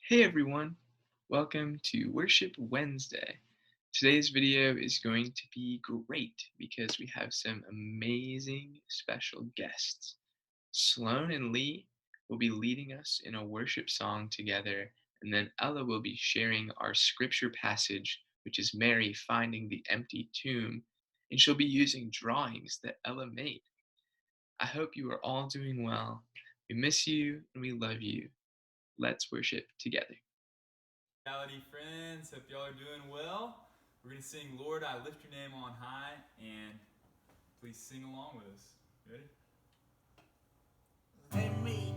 Hey everyone, welcome to Worship Wednesday. Today's video is going to be great because we have some amazing special guests. Sloan and Lee will be leading us in a worship song together, and then Ella will be sharing our scripture passage, which is Mary finding the empty tomb, and she'll be using drawings that Ella made. I hope you are all doing well. We miss you and we love you. Let's worship together. Reality friends, hope y'all are doing well. We're going to sing Lord, I Lift Your Name on High, and please sing along with us. Ready? Let me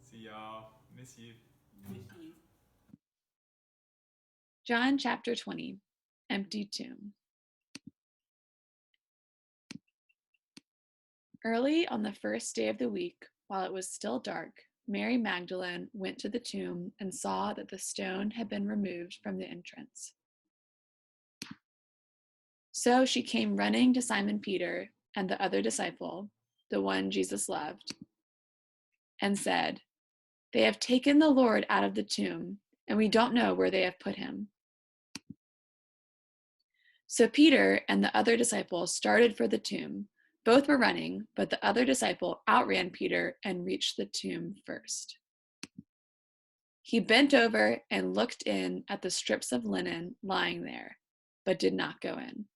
see y'all. Miss you. John chapter 20, Empty Tomb. Early on the first day of the week, while it was still dark, Mary Magdalene went to the tomb and saw that the stone had been removed from the entrance. So she came running to Simon Peter and the other disciple, the one Jesus loved, and said, "They have taken the Lord out of the tomb, and we don't know where they have put him." So Peter and the other disciple started for the tomb. Both were running, but the other disciple outran Peter and reached the tomb first. He bent over and looked in at the strips of linen lying there, but did not go in.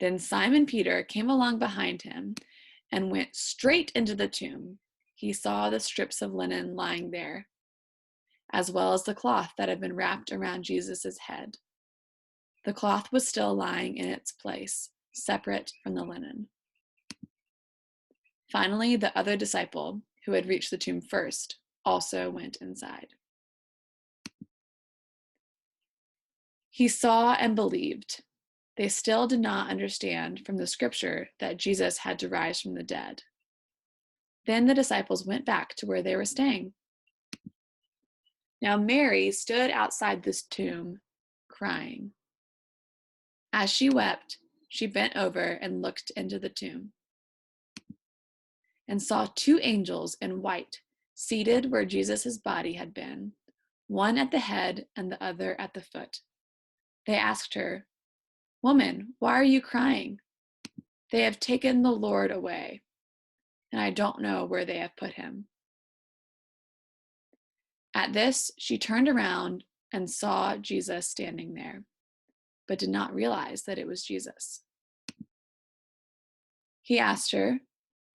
Then Simon Peter came along behind him and went straight into the tomb. He saw the strips of linen lying there, as well as the cloth that had been wrapped around Jesus' head. The cloth was still lying in its place, separate from the linen. Finally, the other disciple, who had reached the tomb first, also went inside. He saw and believed. They still did not understand from the scripture that Jesus had to rise from the dead. Then the disciples went back to where they were staying. Now Mary stood outside this tomb, crying. As she wept, she bent over and looked into the tomb and saw two angels in white seated where Jesus' body had been, one at the head and the other at the foot. They asked her, "Woman, why are you crying?" They have taken the Lord away, and I don't know where they have put him." At this, she turned around and saw Jesus standing there, but did not realize that it was Jesus. He asked her,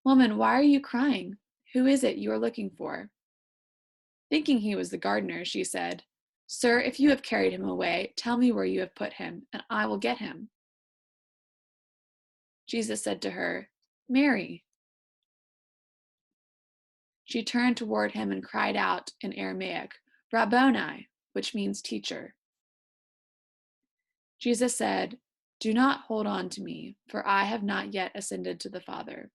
"Woman, why are you crying? Who is it you are looking for?" Thinking he was the gardener, she said, "Sir, if you have carried him away, tell me where you have put him, and I will get him." Jesus said to her, "Mary." She turned toward him and cried out in Aramaic, "Rabboni," which means teacher. Jesus said, "Do not hold on to me, for I have not yet ascended to the Father.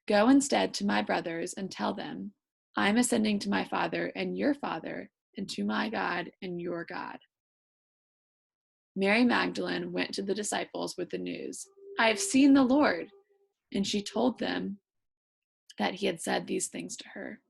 Go instead to my brothers and tell them, I am ascending to my Father and your Father, and to my God and your God." Mary Magdalene went to the disciples with the news, "I have seen the Lord," and she told them that he had said these things to her.